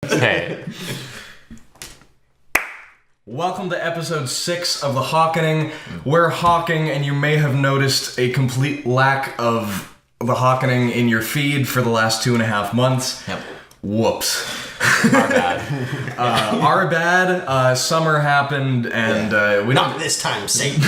Hey. Welcome to episode 6 of the HAWKENING. We're hawking, and you may have noticed a complete lack of the HAWKENING in your feed for the last 2.5 months. Yep. Whoops. Our bad. Our bad. Summer happened, and we Not this time, Satan.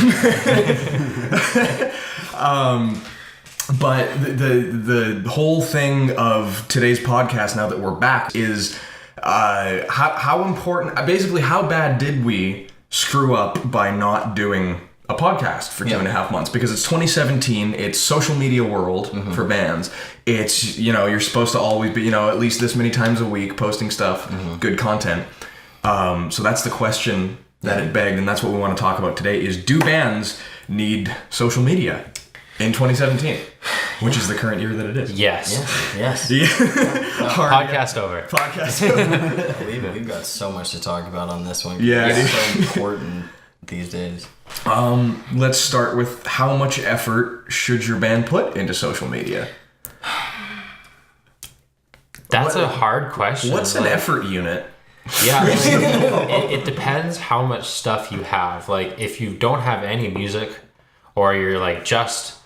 But the whole thing of today's podcast, now that we're back, is how important, basically how bad did we screw up by not doing a podcast for 2.5 months? Because it's 2017, it's social media world for bands. It's, you're supposed to always be, at least this many times a week posting stuff, good content. So that's the question that it begged, and that's what we want to talk about today is, do bands need social media in 2017? Which is the current year that it is. Yes. Yes. Podcast over. Podcast over. We've got so much to talk about on this one. Yeah, It's so important these days. Let's start with, how much effort should your band put into social media? That's a hard question. What's an effort unit? Yeah, it depends how much stuff you have. Like, if you don't have any music, or you're like just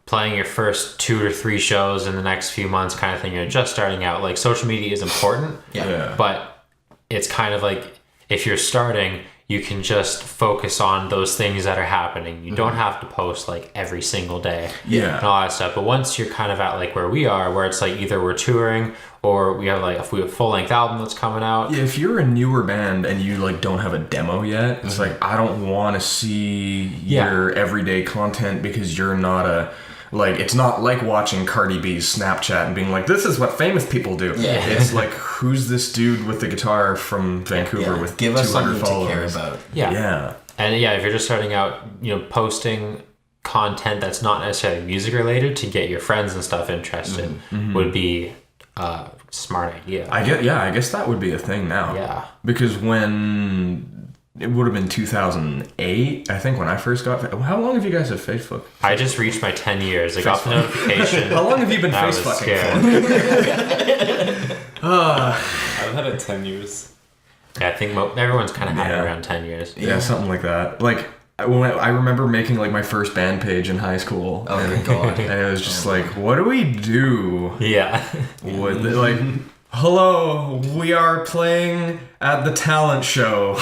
playing your first 2 or 3 shows in the next few months kind of thing, you're just starting out, like, social media is important. Yeah. But it's kind of like, if you're starting, you can just focus on those things that are happening. You don't have to post like every single day and all that stuff. But once you're kind of at like where we are, where it's like either we're touring or we have a full-length album that's coming out. Yeah, if you're a newer band and you like don't have a demo yet, it's like, I don't want to see your everyday content because you're not a... Like, it's not like watching Cardi B's Snapchat and being like, this is what famous people do. Yeah. It's like, who's this dude with the guitar from Vancouver with Give us 200 something followers? to care about. Yeah. And if you're just starting out, posting content that's not necessarily music related to get your friends and stuff interested would be a smart idea. I guess that would be a thing now. Yeah. Because when... It would have been 2008, I think, when I first got... How long have you guys had Facebook? I just reached my 10 years. I got the notification. How long have you been I was Facebooking scared. I've had it 10 years. Yeah, I think everyone's kind of had it around 10 years. Yeah, something like that. Like, I remember making like my first band page in high school. Oh, good God. And it was just like, what do we do? Yeah. With like, hello, we are playing at the talent show.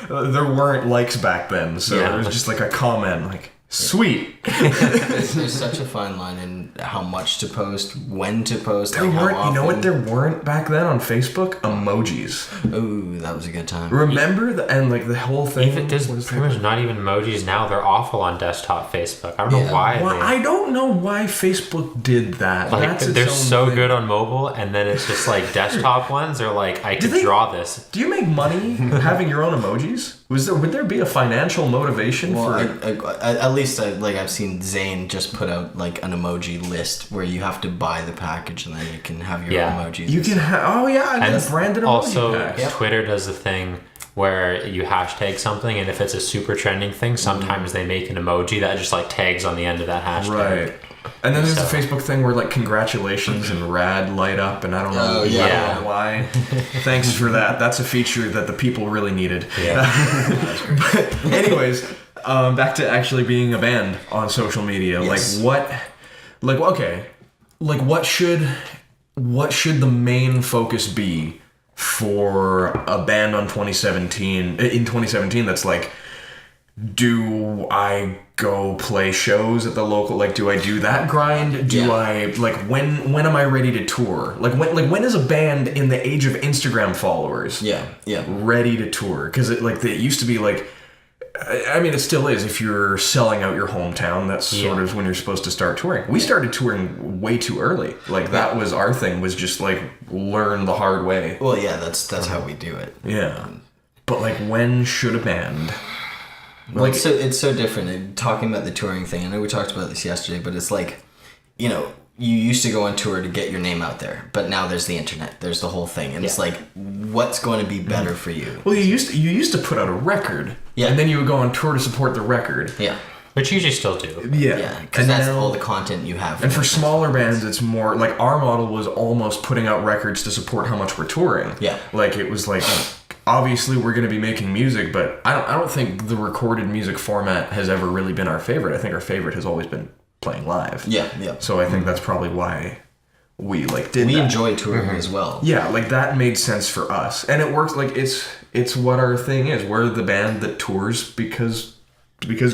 There weren't likes back then, so it was just like a comment, like, sweet. There's such a fine line in how much to post, when to post, There like how weren't, often. you know what there weren't back then on Facebook? Emojis. Ooh, that was a good time. Remember and like the whole thing. Even there's pretty much not even emojis now. They're awful on desktop Facebook. I don't know why. Well, I don't know why Facebook did that. Like, they're so good on mobile, and then it's just like desktop ones are like, I could draw this. Do you make money having your own emojis? Would there be a financial motivation for? At least I've seen Zayn just put out like an emoji list where you have to buy the package and then you can have your emojis. You can have and branded emoji also packs. Twitter does the thing where you hashtag something, and if it's a super trending thing, sometimes they make an emoji that just like tags on the end of that hashtag. Right. And then there's the Facebook thing where like congratulations and rad light up, and I don't know why. Thanks for that. That's a feature that the people really needed. Yeah. But anyways, back to actually being a band on social media. Yes. What should the main focus be for a band in 2017 that's like, do I go play shows at the local, like, do I do that grind? Do I, like, when am I ready to tour? When is a band in the age of Instagram followers ready to tour? Because it used to be like, I mean, it still is. If you're selling out your hometown, that's sort of when you're supposed to start touring. We started touring way too early. Like, that was our thing, was just, like, learn the hard way. Well, yeah, that's how we do it. Yeah. But, like, when should a band... Well, it's so different. And talking about the touring thing, I know we talked about this yesterday, but it's like, you used to go on tour to get your name out there, but now there's the internet. There's the whole thing, and it's like, what's going to be better for you? Well, you used to put out a record, and then you would go on tour to support the record. Yeah. Which you usually still do. Yeah, because that's all the content you have. And for smaller bands, it's more like our model was almost putting out records to support how much we're touring. Yeah. Like it was like, obviously we're going to be making music, but I don't think the recorded music format has ever really been our favorite. I think our favorite has always been playing live. Yeah, yeah. So I think that's probably why we like did we that. enjoy touring as well. Yeah, like that made sense for us. And it works, like it's what our thing is. We're the band that tours because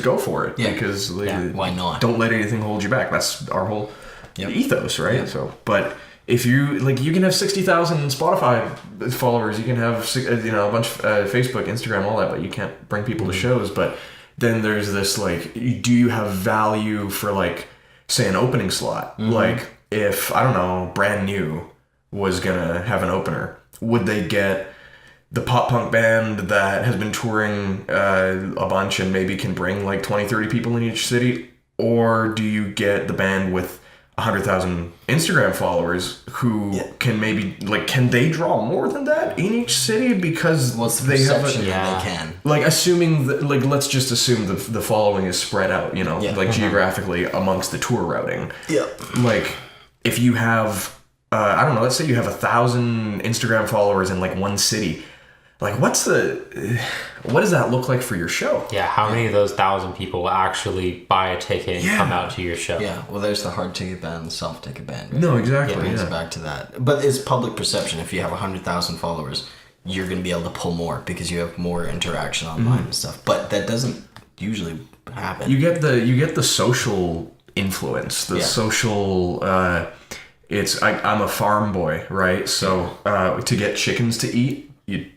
go for it. Yeah. Because why not? Don't let anything hold you back. That's our whole ethos, right? Yep. So, but if you like, you can have 60,000 Spotify followers, you can have a bunch of Facebook, Instagram, all that, but you can't bring people to shows. But then there's this like, do you have value for like, say, an opening slot? Like if, I don't know, Brand New was gonna have an opener, would they get the pop punk band that has been touring a bunch and maybe can bring like 20, 30 people in each city? Or do you get the band with 100,000 Instagram followers who can maybe, like, can they draw more than that in each city because they have they can? Like, assuming that, like, let's just assume the following is spread out, you know, like geographically amongst the tour routing. Yeah. Like, if you have, I don't know, let's say you have 1,000 Instagram followers in like one city. Like, what does that look like for your show? Yeah, how many of those 1,000 people will actually buy a ticket and come out to your show? Yeah, well, there's the hard ticket band, the soft ticket band. No, exactly. It brings it back to that. But it's public perception. If you have 100,000 followers, you're going to be able to pull more because you have more interaction online and stuff. But that doesn't usually happen. You get the social influence, the social. I'm a farm boy, right? So to get chickens to eat, you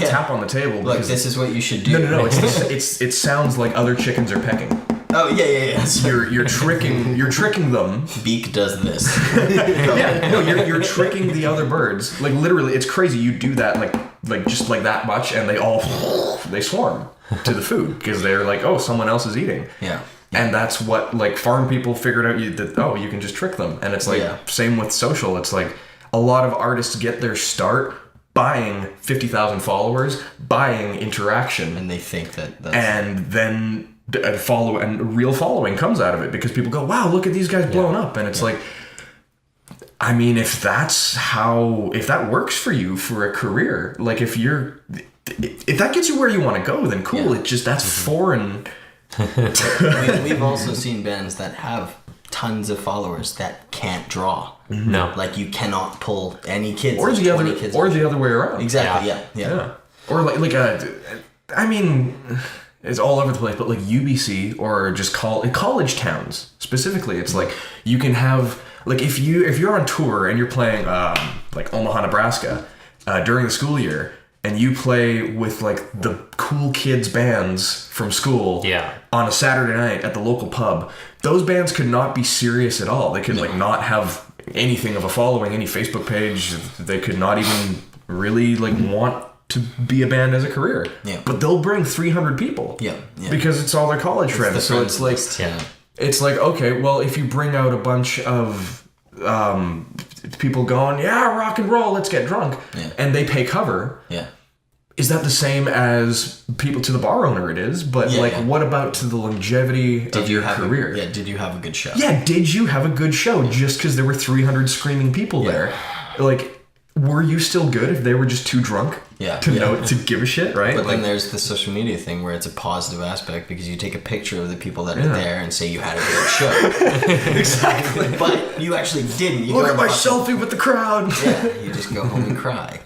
tap on the table. Look, this is what you should do. No. It sounds like other chickens are pecking. Oh yeah. You're tricking them. Beak does this. You're tricking the other birds. Like literally, it's crazy. You do that like just like that much, and they swarm to the food because they're like, oh, someone else is eating. Yeah. And that's what like farm people figured out. You can just trick them. And it's like same with social. It's like a lot of artists get their start buying 50,000 followers, buying interaction, and they think that's... and then real following comes out of it because people go, wow, look at these guys blowing up. And it's like, I mean, if that works for you for a career, like if that gets you where you want to go, then cool. It just, that's foreign. We've also seen bands that have tons of followers that can't draw. No, like you cannot pull any kids or the other way around. Exactly. Yeah. Or I mean, it's all over the place, but like UBC or just college towns specifically, it's like you can have like if you're on tour and you're playing like Omaha, Nebraska during the school year. And you play with like the cool kids bands from school on a Saturday night at the local pub. Those bands could not be serious at all. They could like not have anything of a following, any Facebook page. They could not even really like want to be a band as a career. Yeah. But they'll bring 300 people. Yeah. Because it's all their college friends. So it's like it's like, okay, well, if you bring out a bunch of people going, rock and roll, let's get drunk, and they pay cover. Yeah. Is that the same as people to the bar owner? It is, but what about to the longevity of your career? Did you have a good show? Yeah, did you have a good show just because there were 300 screaming people there? Like, were you still good if they were just too drunk to give a shit, right? But then there's the social media thing where it's a positive aspect because you take a picture of the people that are there and say you had a good show. Exactly. But you actually didn't. You look at my selfie with the crowd. Yeah, you just go home and cry.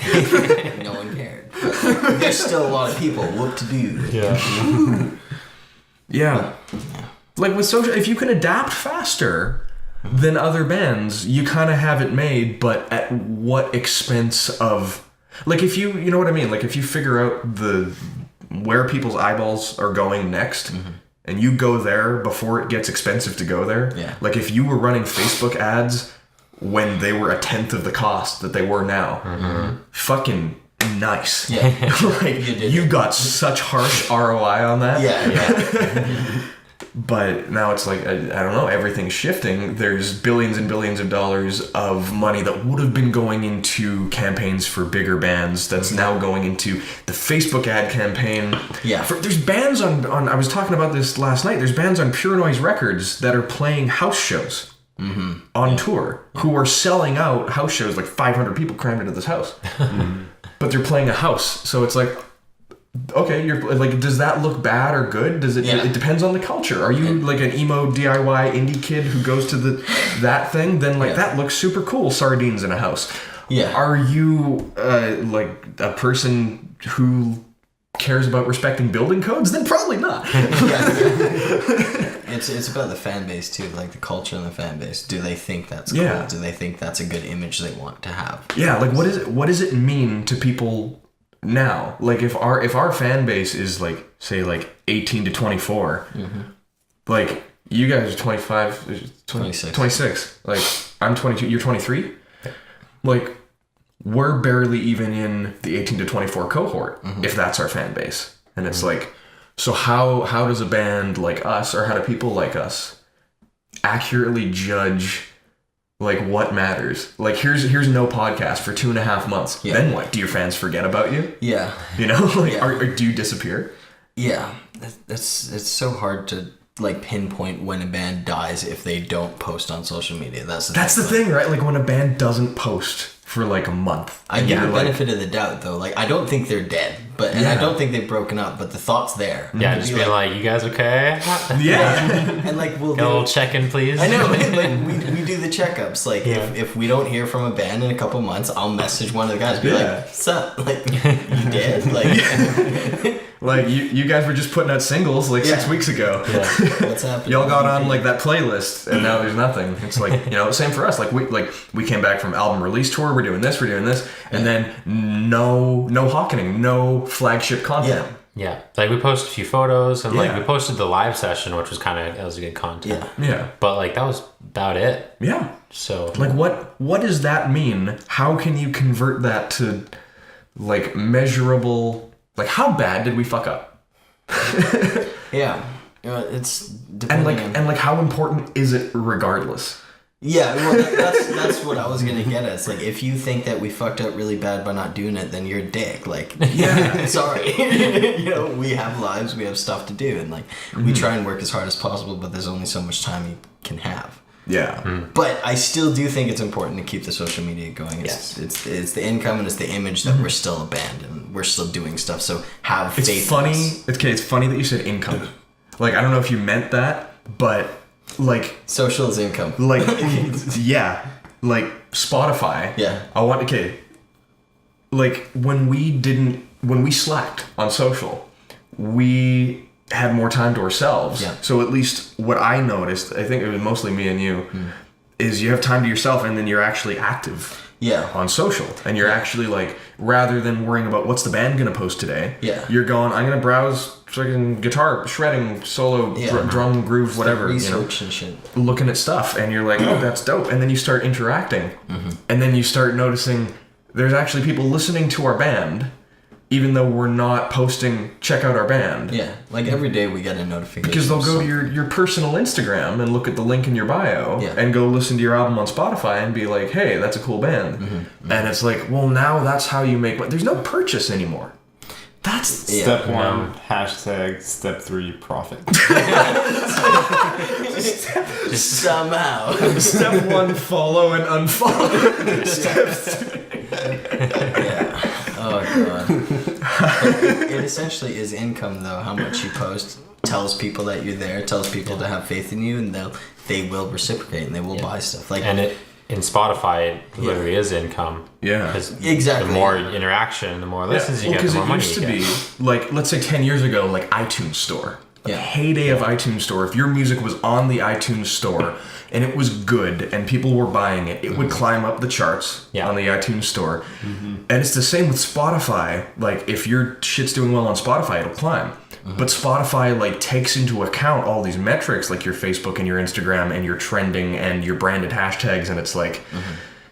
No one cared. But there's still a lot of people. What to do? Yeah. Like with social, if you can adapt faster than other bands, you kind of have it made, but at what expense of... Like if you know what I mean? Like if you figure out where people's eyeballs are going next, and you go there before it gets expensive to go there. Yeah. Like if you were running Facebook ads when they were 1/10 of the cost that they were now, fucking nice. Yeah. Like you got such harsh ROI on that. Yeah. But now it's like, I don't know, everything's shifting. There's billions and billions of dollars of money that would have been going into campaigns for bigger bands that's now going into the Facebook ad campaign. Yeah. There's bands on, I was talking about this last night, there's bands on Pure Noise Records that are playing house shows on tour who are selling out house shows, like 500 people crammed into this house. But they're playing a house. So it's like, okay, you're like, does that look bad or good? Does it? It depends on the culture. Are you like an emo DIY indie kid who goes to that thing? Then like that looks super cool. Sardines in a house. Yeah. Are you like a person who cares about respecting building codes? Then probably not. It's about the fan base too, like the culture and the fan base. Do they think that's Yeah. cool? Do they think that's a good image they want to have? Yeah, like what does it mean to people now? Like if our fan base is like, say, like 18 to 24, like you guys are 25, 26. Like I'm 22, you're 23. Like we're barely even in the 18 to 24 cohort if that's our fan base. And it's like, so how does a band like us, or how do people like us accurately judge like what matters? Like here's no podcast for 2.5 months. Yeah. Then what? Do your fans forget about you? Yeah. You know, like or do you disappear? Yeah. It's so hard to like pinpoint when a band dies if they don't post on social media. That's the thing, right? Like when a band doesn't post for like a month. I give the benefit of the doubt though. Like I don't think they're dead, and I don't think they've broken up, but the thought's there. Yeah, just being like, you guys okay? And like we'll do a little check-in, please. I know, like we do the checkups. Like if we don't hear from a band in a couple months, I'll message one of the guys, be like, "Sup? Like you dead? Like like you guys were just putting out singles like 6 weeks ago. Yeah. What's happening? Y'all got on like that playlist, and now there's nothing. It's like, you know, same for us. Like we came back from album release tour. We're doing this, and then no HAWKENING, no flagship content. Yeah, like we posted a few photos, and like we posted the live session, which was that was a good content. Yeah. But like that was about it. Yeah. So like what does that mean? How can you convert that to like measurable? Like how bad did we fuck up? Yeah. It's and like how important is it regardless? Yeah, well, that's what I was gonna get at. It's like if you think that we fucked up really bad by not doing it, then you're a dick. Like, sorry, you know, we have lives, we have stuff to do, and like we try and work as hard as possible, but there's only so much time you can have. Yeah. But I still do think it's important to keep the social media going. It's the income and it's the image that we're still a band and we're still doing stuff. So have faith. It's funny. It's funny that you said income. Like I don't know if you meant that, but. Like social is income. Like yeah. Like Spotify. Yeah. Like when we slacked on social, we had more time to ourselves. Yeah. So at least what I noticed, I think it was mostly me and you, is you have time to yourself and then you're actually active. Yeah. On social, and you're actually like, rather than worrying about what's the band gonna post today, you're going, I'm gonna browse freaking guitar shredding, solo, drum groove, whatever, research and shit, looking at stuff, and you're like, oh, that's dope, and then you start interacting, and then you start noticing there's actually people listening to our band, even though we're not posting, check out our band. Yeah, like every day we get a notification. Because they'll go to your personal Instagram and look at the link in your bio and go listen to your album on Spotify and be like, hey, that's a cool band. And it's like, well, now that's how you make money. There's no purchase anymore. That's step one, hashtag step 3, profit. Somehow. Step 1, follow and unfollow. Step 2. Oh god. It essentially is income though. How much you post tells people that you're there, tells people to have faith in you, and they will reciprocate and they will buy stuff. Like, and in Spotify, it literally is income. Yeah. Exactly. The more interaction, the more listens you get, the more money you get. Because it used to be, like, let's say 10 years ago, like iTunes Store. Like, heyday of iTunes Store. If your music was on the iTunes Store and it was good and people were buying it, it would climb up the charts on the iTunes Store. And it's the same with Spotify. Like, if your shit's doing well on Spotify, it'll climb. But Spotify like takes into account all these metrics, like your Facebook and your Instagram and your trending and your branded hashtags, and it's like,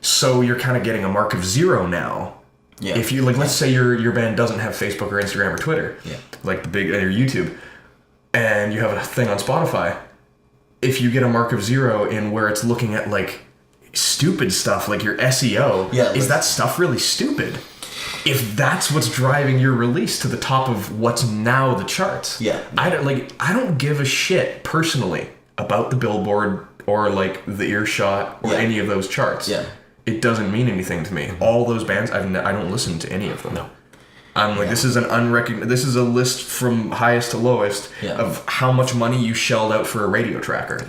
so you're kind of getting a mark of 0 now. Yeah. If you like, let's say your band doesn't have Facebook or Instagram or Twitter, like the big or YouTube. and you have a thing on Spotify, if you get a mark of 0 in where it's looking at like stupid stuff like your SEO, is that stuff really stupid? If that's what's driving your release to the top of what's now the charts. I don't give a shit personally about the Billboard or like the Earshot or any of those charts. It doesn't mean anything to me. All those bands, I don't listen to any of them. No. I'm like, this is this is a list from highest to lowest of how much money you shelled out for a radio tracker.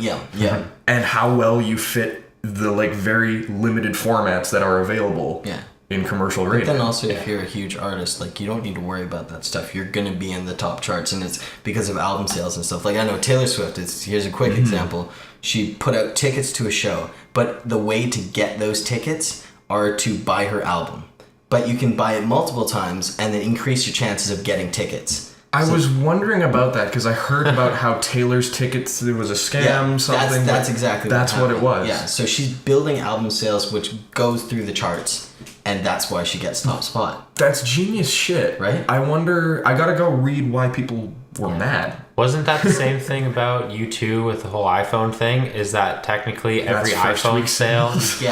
And how well you fit the like very limited formats that are available in commercial radio. But then also, if you're a huge artist, like, you don't need to worry about that stuff. You're gonna be in the top charts, and it's because of album sales and stuff. Like, I know Taylor Swift, here's a quick example. She put out tickets to a show, but the way to get those tickets are to buy her album. But you can buy it multiple times and then increase your chances of getting tickets. I was wondering about that because I heard about how Taylor's tickets, there was a scam, something. That's exactly that's what it was. Yeah, so she's building album sales, which goes through the charts, and that's why she gets top spot. That's genius shit. Right? I wonder, I gotta go read why people were mad. Wasn't that the same thing about U2 with the whole iPhone thing? Is that technically every iPhone sale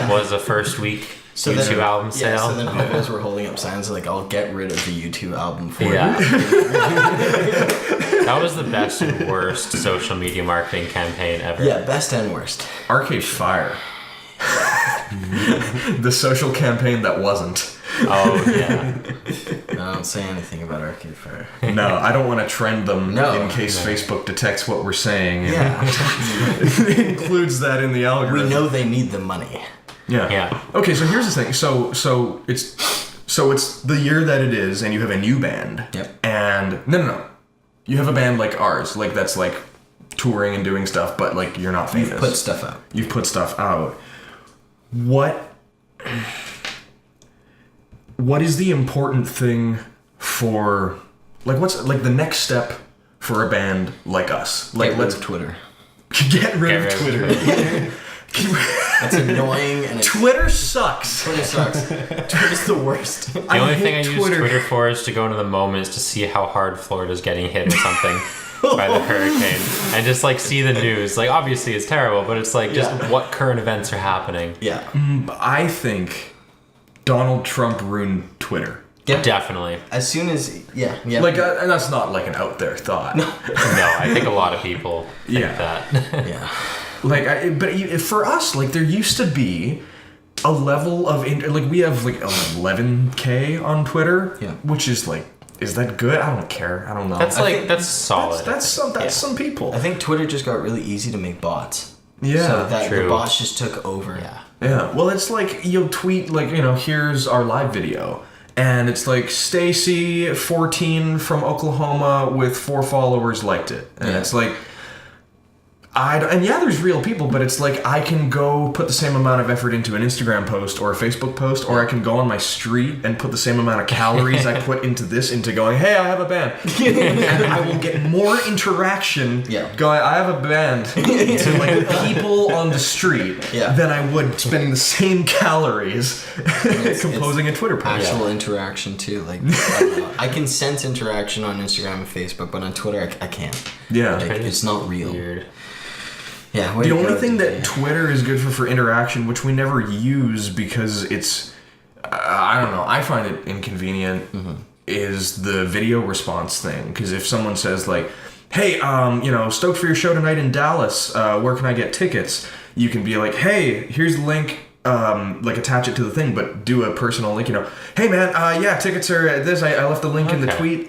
was a first week U2 album sale? So then hobos were holding up signs like, I'll get rid of the U2 album for you. That was the best and worst social media marketing campaign ever. Yeah, best and worst. Arcade Fire. The social campaign that wasn't. Oh, yeah. No, don't say anything about Arcade Fire. No, I don't want to trend them in case Facebook detects what we're saying. It includes that in the algorithm. We know they need the money. Yeah. Okay, so here's the thing. So it's the year that it is, and you have a new band. Yep. And no. You have a band like ours, like that's like touring and doing stuff, but like you're not famous. You've put stuff out. You've put stuff out. What is the important thing for, like, what's like the next step for a band like us? Like, Get rid of Twitter. Get rid of Twitter. That's annoying. And Twitter sucks. Twitter sucks. Twitter's the worst. The only thing I use Twitter for is to go into the moments to see how hard Florida's getting hit or something by the hurricane. And just, like, see the news. Like, obviously it's terrible, but it's, like, just what current events are happening. Yeah. I think Donald Trump ruined Twitter. Yeah. Definitely. As soon as... Yeah. Like, and that's not, like, an out there thought. No, I think a lot of people think that. Yeah. Like, but for us, like, there used to be a level of like, we have like 11K on Twitter, which is like, is that good? I don't care. I don't know. That's that's solid. That's some people. I think Twitter just got really easy to make bots. Yeah, so that true. The bots just took over. Yeah. Well, it's like you'll tweet like, you know, here's our live video. And it's like, Stacy, 14 from Oklahoma with 4 followers liked it. And it's like, there's real people, but it's like I can go put the same amount of effort into an Instagram post or a Facebook post, or I can go on my street and put the same amount of calories I put into going, hey, I have a band. And I will get more interaction going, I have a band, to like people on the street than I would spending the same calories composing a Twitter post. Actual interaction too. Like, I can sense interaction on Instagram and Facebook, but on Twitter I can't. Yeah. Like, it's not real. Weird. Yeah, the only thing that Twitter is good for interaction, which we never use because it's, I don't know, I find it inconvenient, is the video response thing. Because if someone says like, hey, you know, stoked for your show tonight in Dallas, where can I get tickets? You can be like, hey, here's the link, like attach it to the thing, but do a personal link, you know, hey man, tickets are at this, I left the link in the tweet,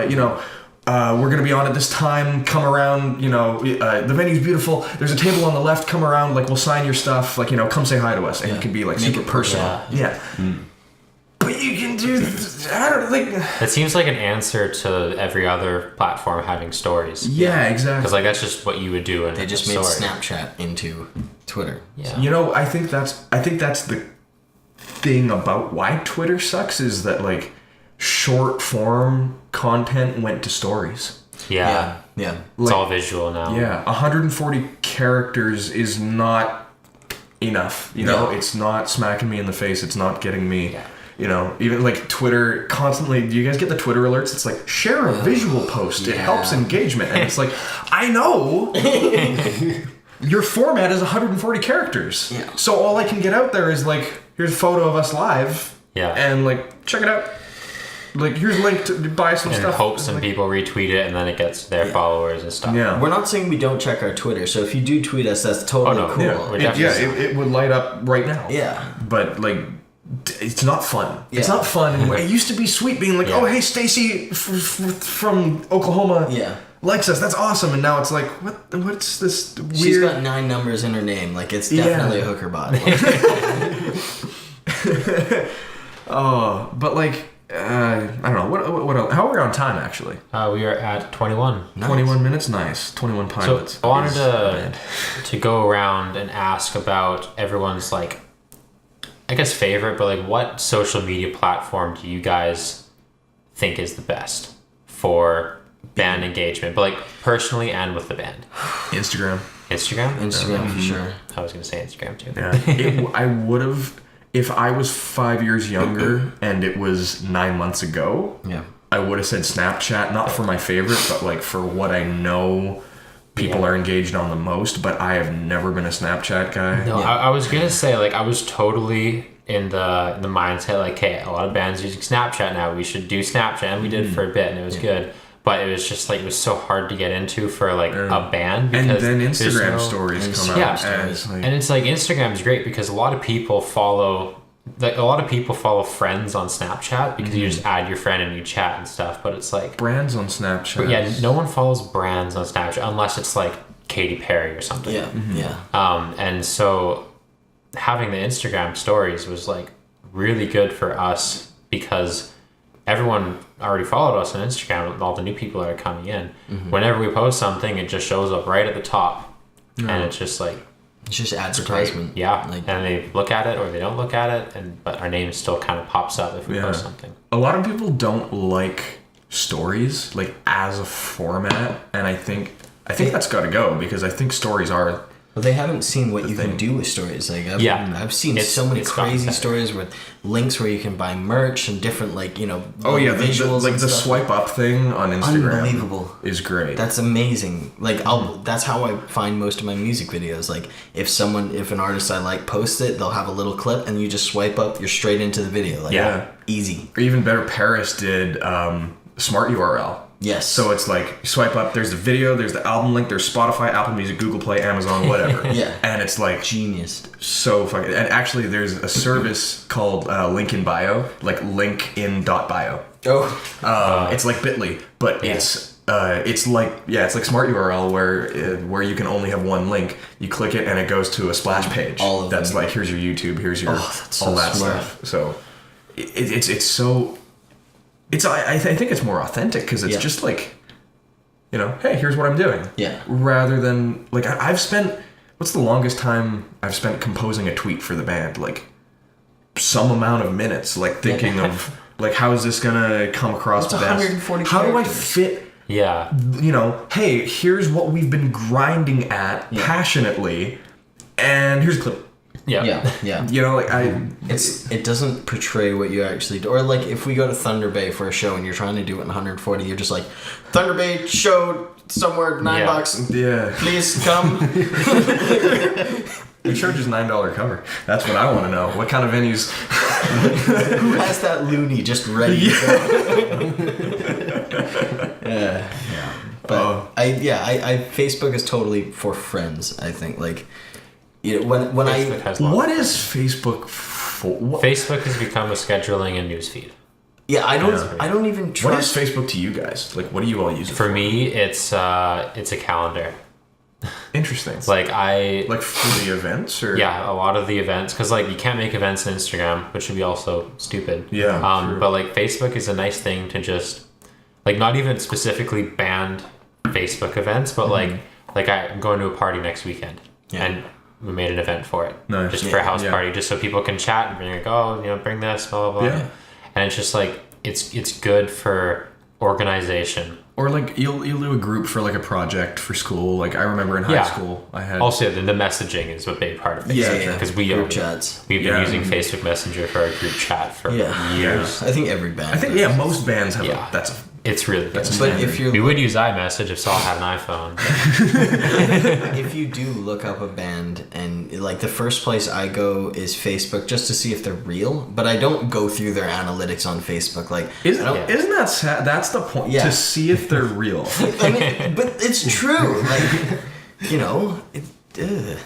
you know, we're going to be on at this time, come around, you know, the venue's beautiful, there's a table on the left, come around, like, we'll sign your stuff, like, you know, come say hi to us, and you can be, like, super personal. But you can do, I don't, like... It seems like an answer to every other platform having stories. Yeah, exactly. Because, like, that's just what you would do in They just made Snapchat into Twitter. Yeah. You know, I think that's the thing about why Twitter sucks, is that, like, short form content went to stories. Yeah. It's all visual now. Yeah, 140 characters is not enough. You know, it's not smacking me in the face. It's not getting me You know, even like Twitter constantly. Do you guys get the Twitter alerts? It's like share a visual post. It helps engagement, and it's like I know your format is 140 characters. Yeah. So all I can get out there is like here's a photo of us live. Yeah. And like check it out. Like here's a link to buy some and stuff. Hope some people retweet it, and then it gets their followers and stuff. Yeah. We're not saying we don't check our Twitter, so if you do tweet us, that's totally cool. Yeah, it would light up right now. Yeah. But like, it's not fun. Yeah. It's not fun. It used to be sweet being like, oh hey, Stacy from Oklahoma likes us. That's awesome. And now it's like, what's this weird? She's got 9 numbers in her name. Like it's definitely a hooker bot. Oh, but like. I don't know. What else? How are we on time, actually? We are at 21. Nice. 21 minutes? Nice. 21 pilots. So I wanted to go around and ask about everyone's, like, I guess favorite, but, like, what social media platform do you guys think is the best for band engagement? But, like, personally and with the band. Instagram. Instagram for sure. I was going to say Instagram, too. Yeah. I would have... If I was 5 years younger and it was 9 months ago, I would have said Snapchat, not for my favorite, but like for what I know people are engaged on the most, but I have never been a Snapchat guy. No, I was going to say, like, I was totally in the mindset, like, hey, a lot of bands using Snapchat now, we should do Snapchat, and we did for a bit, and it was good. But it was just like, it was so hard to get into for like a band. Because and then Instagram stories come out. Yeah, and it's like Instagram is great because a lot of people follow friends on Snapchat because you just add your friend and you chat and stuff. But it's like brands on Snapchat. But yeah, no one follows brands on Snapchat unless it's like Katy Perry or something. Yeah, and so having the Instagram stories was like really good for us because everyone already followed us on Instagram. All the new people that are coming in. Whenever we post something, it just shows up right at the top, and it's just like it's just advertisement. Yeah, like, and they look at it or they don't look at it, but our name still kind of pops up if we post something. A lot of people don't like stories like as a format, and I think that's got to go because I think stories are. Well, they haven't seen what you can do with stories. Like I've seen so many crazy stories with links where you can buy merch and different visuals. The swipe up thing on Instagram, unbelievable, is great. That's amazing. Like that's how I find most of my music videos. Like if an artist I like posts it, they'll have a little clip and you just swipe up, you're straight into the video. Like easy. Or even better, Paris did Smart URL. Yes. So it's like swipe up, there's the video, there's the album link, there's Spotify, Apple Music, Google Play, Amazon, whatever. And it's like genius. So fucking. And actually there's a service called Link in Bio, like linkin.bio. It's like Bitly, but it's like Smart URL where you can only have one link. You click it and it goes to a splash page. All of that's them. like here's your YouTube, here's your all that smart stuff. So it's so. I think it's more authentic because it's just like, hey, here's what I'm doing. Yeah. Rather than like I've spent, what's the longest time I've spent composing a tweet for the band? Like some amount of minutes, like thinking of like how is this gonna come across best? 140 how do I characters. fit? Yeah. Hey, here's what we've been grinding at passionately, and here's a clip. Yeah. It doesn't portray what you actually do. Or like if we go to Thunder Bay for a show and you're trying to do it in 140, you're just like, Thunder Bay show somewhere $9. Yeah. Please come. Who charges $9 cover? That's what I want to know. What kind of venues? Who has that loony just ready to go? But I Facebook is totally for friends, I think. Like, when what is Facebook for? Facebook has become a scheduling and newsfeed. Yeah, I don't even trust. What is Facebook to you guys? Like, what do you all use it for? For me, it's a calendar. Interesting. Like for the events, or a lot of the events, because like you can't make events on Instagram, which would be also stupid. Yeah. But like Facebook is a nice thing to just like not even specifically banned Facebook events, but like I'm going to a party next weekend, and we made an event for it, just for a house party, just so people can chat and bring bring this, blah blah blah. And it's just like it's good for organization. Or like you'll do a group for like a project for school. Like I remember in high school, I had also the messaging is a big part of Facebook. Yeah, because group chats. We've been using Facebook Messenger for our group chat for years. I think every band. Most bands have it's really good. But if we would use iMessage if Saul had an iPhone. If you do look up a band, and like the first place I go is Facebook just to see if they're real, but I don't go through their analytics on Facebook. Like, isn't that sad? That's the point. To see if they're real. I mean, but it's true. Like, you know. I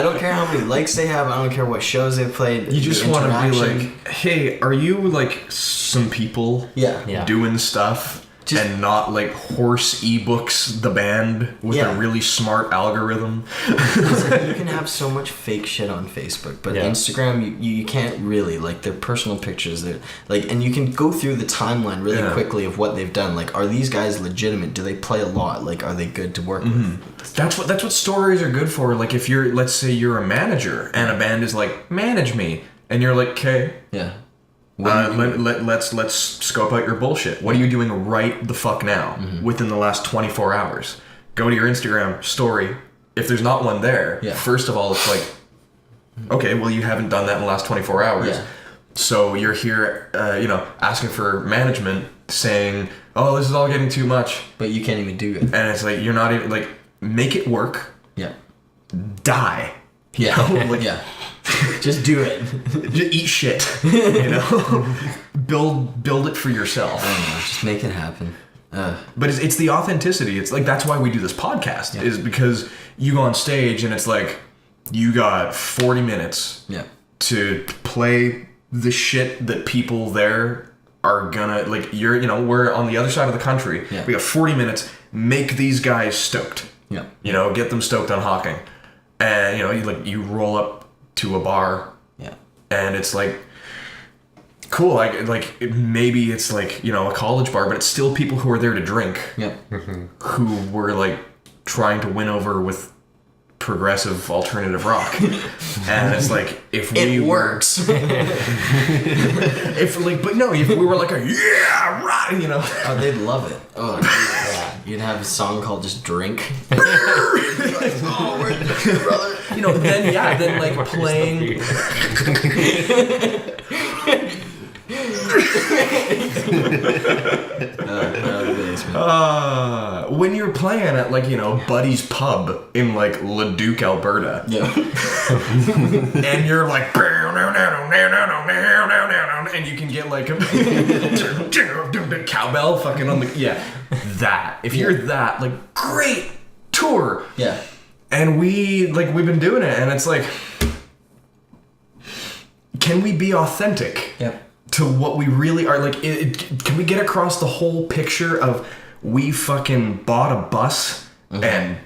don't care how many likes they have. I don't care what shows they've played. You just want to be like, hey, are you like some people doing stuff and not like horse ebooks the band with a really smart algorithm? You can have so much fake shit on Facebook, but Instagram you can't really, like, their personal pictures, like, and you can go through the timeline really quickly of what they've done. Like, are these guys legitimate? Do they play a lot? Like, are they good to work with? That's what stories are good for. Like, if you're, let's say you're a manager and a band is like, manage me, and you're like, okay, let's scope out your bullshit. What are you doing right the fuck now within the last 24 hours? Go to your Instagram story. If there's not one there, first of all, it's like, okay, well, you haven't done that in the last 24 hours. Yeah. So you're here, asking for management, saying, oh, this is all getting too much. But you can't even do it. And it's like, you're not even, like, make it work. Yeah. Die. Just do it. Just eat shit. Build it for yourself. I don't know. Just make it happen. But it's the authenticity. It's like, that's why we do this podcast. Is because you go on stage and it's like, you got 40 minutes to play the shit that people there are gonna, like, we're on the other side of the country. Yeah. We got 40 minutes. Make these guys stoked. Yeah. Get them stoked on Hawking. And you roll up to a bar, and it's like, cool. Maybe it's like a college bar, but it's still people who are there to drink, who were like trying to win over with progressive alternative rock, and it's like, if we works, if we were like rock, oh, they'd love it. Oh, yeah. You'd have a song called just Drink. Oh, we're brother. Then like playing. When you're playing at Buddy's Pub in like Leduc, Alberta, and you're like, and you can get like a cowbell fucking on the that. If you're that, like, great tour. Yeah. And we've been doing it, and it's like, can we be authentic? Yeah. To what we really are, like, can we get across the whole picture of we fucking bought a bus and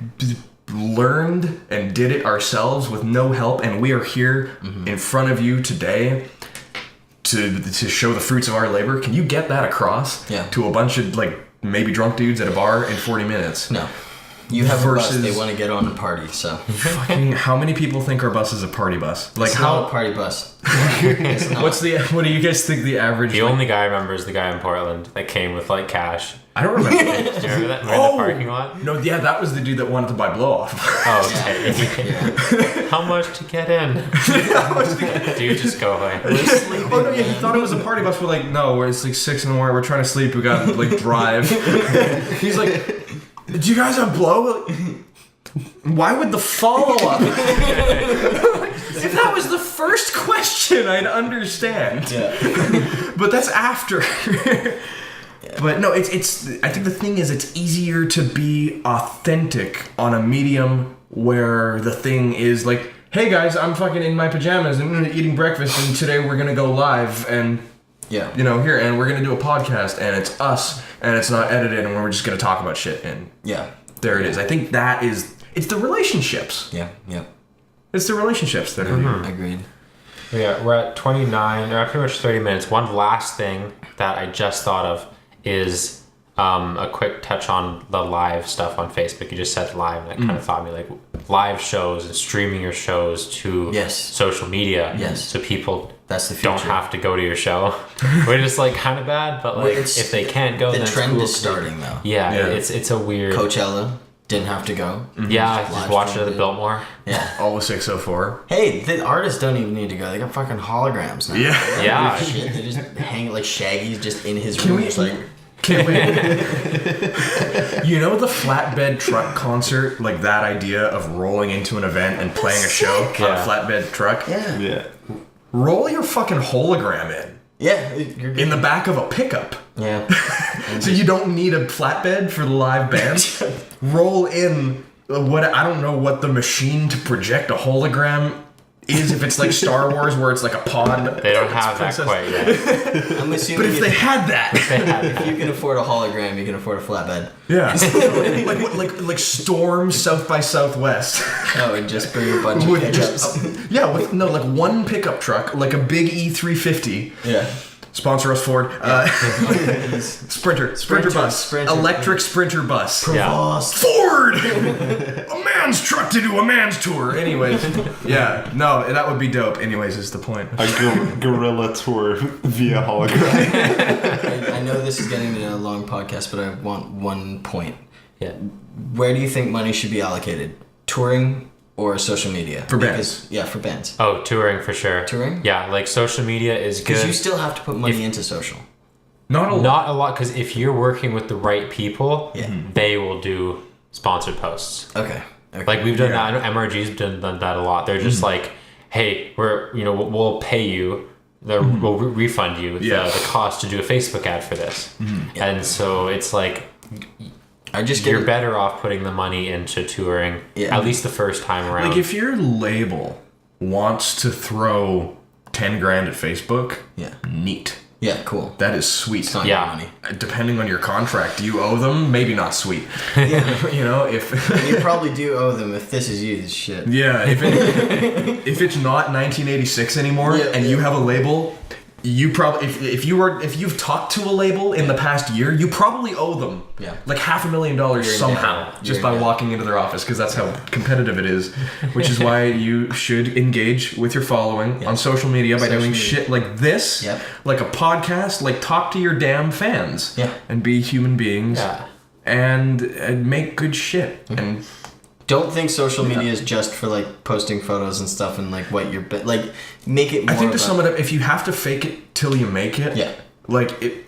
learned and did it ourselves with no help, and we are here in front of you today to show the fruits of our labor? Can you get that across to a bunch of like maybe drunk dudes at a bar in 40 minutes? No. You have a bus, they want to get on and party, so. Fucking, how many people think our bus is a party bus? Like, it's not a party bus. What do you guys think the average? The only guy I remember is the guy in Portland that came with like cash. I don't remember. Do you remember that? We're in the parking lot? No, that was the dude that wanted to buy blow off. Oh, okay. How much to get in? Dude, just go away. Oh no, he thought it was a party bus. We're like, no, it's like 6 in the morning. We're trying to sleep. We got like drive. He's like, do you guys have blow? Why would the follow-up? If that was the first question, I'd understand. Yeah. But that's after. But no, it's. I think the thing is, it's easier to be authentic on a medium where the thing is like, hey guys, I'm fucking in my pajamas and eating breakfast, and today we're gonna go live and here, and we're gonna do a podcast, and it's us, and it's not edited, and we're just gonna talk about shit, and there it is. I think that is. It's the relationships. Yeah. It's the relationships that are. Agreed. Yeah, we're at 29, or pretty much 30 minutes. One last thing that I just thought of is a quick touch on the live stuff on Facebook. You just said live, and that kind of thought me like live shows and streaming your shows to social media. Yes. So people That's the future. don't have to go to your show, which is like kind of bad, but like if they can't go, the then trend it's cool. is starting though. Yeah, it's a weird. Coachella didn't have to go. Yeah, just watch it at the Biltmore. Yeah. All the 604. Hey, the artists don't even need to go. They got fucking holograms now. Yeah. Yeah. Shit, they just hang like Shaggy's just in his room. Just like, Can't wait. You know the flatbed truck concert, like that idea of rolling into an event and playing a show on a flatbed truck? yeah. Yeah. Roll your fucking hologram Yeah. You're good. in the back of a pickup. Yeah. So you don't need a flatbed for the live band. Roll in what I don't know what the machine to project a hologram is. If it's like Star Wars, where it's like a pod. They don't have that quite yet. I'm assuming But if they had that, if you can afford a hologram, you can afford a flatbed. yeah, like Storm South by Southwest. Oh, and just bring a bunch of With pickups. like one pickup truck, like a big E350. Yeah. Sponsor us, Ford. Sprinter bus, Sprinter. electric Sprinter bus. Yeah. Ford, a man's truck to do a man's tour. Anyways, yeah, no, that would be dope. Anyways, is the point. A gorilla tour via hologram. I know this is getting to a long podcast, but I want one point. Yeah. Where do you think money should be allocated? Touring or social media? For bands. Yeah, for bands. Oh, touring for sure. Touring? Yeah, like social media is good. Because you still have to put money into social. Not a lot. Not a lot, because if you're working with the right people, Yeah. they will do sponsored posts. Okay. Like we've done Yeah. that. I know MRG's done that a lot. They're just like, hey, we'll pay you. We'll refund you the cost to do a Facebook ad for this. And so it's like I just you're better off putting the money into touring at least the first time around. Like if your label wants to throw 10 grand at Facebook, neat. Yeah, cool. That is sweet. It's not Yeah. your money. Depending on your contract, do you owe them? Maybe not sweet. You know, if You probably do owe them if this is used shit. if it's not 1986 anymore and you have a label, you probably if you've talked to a label in the past year, you probably owe them like $500,000 somehow just by walking into their office, because that's how competitive it is. Which is why you should engage with your following on social media by doing shit like this, like a podcast, like talk to your damn fans, and be human beings, and make good shit and. Don't think social media is just for like posting photos and stuff and like what you're like make it more. I think to sum it up, if you have to fake it till you make it, like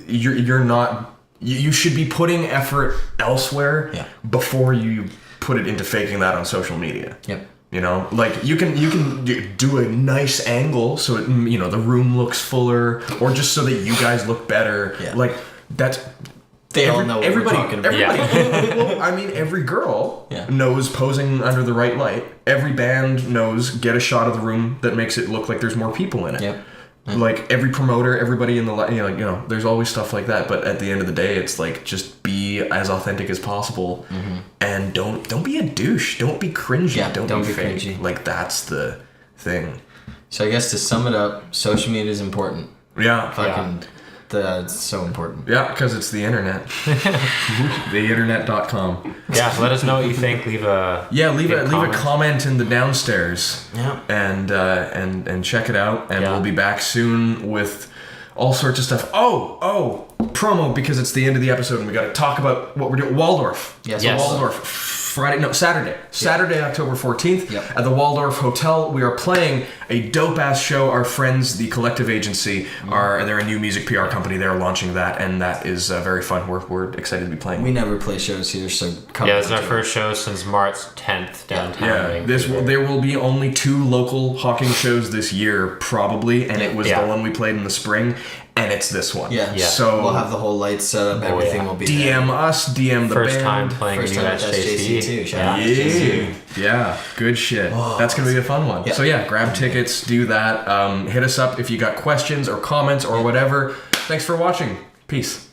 you're not. You should be putting effort elsewhere before you put it into faking that on social media. Yep. You know, like you can do a nice angle so it, you know, the room looks fuller, or just so that you guys look better. Like that's. They all know what we're talking about. Well, I mean, every girl knows posing under the right light. Every band knows get a shot of the room that makes it look like there's more people in it. Like every promoter, everybody in the there's always stuff like that. But at the end of the day, it's like just be as authentic as possible, and don't be a douche. Don't be cringy. Don't be fake. Cringy. Like that's the thing. So I guess to sum it up, social media is important. Yeah. Fucking. That's so important. Yeah, because it's the internet. Theinternet.com. Yeah, let us know what you think. Leave a comment in the downstairs. Yeah. And check it out. And we'll be back soon with all sorts of stuff. Oh, promo, because it's the end of the episode and we got to talk about what we're doing. Waldorf. Yes. Waldorf. Saturday, October 14th at the Waldorf Hotel. We are playing a dope-ass show. Our friends, the Collective Agency, they're a new music PR company. They're launching that, and that is very fun. We're excited to be playing. We never play shows here, so come. Yeah, it's our first show since March 10th downtown. Yeah, there will be only 2 local Hawking shows this year, probably, and it was the one we played in the spring. And it's this one. Yeah. So we'll have the whole lights set up. Everything will be DM there. us, DM the first band. Time playing First a new time at SJC too. Shout out to JC. Yeah, good shit. That's gonna be a fun one. So grab tickets, do that. Hit us up if you got questions or comments or whatever. Thanks for watching. Peace.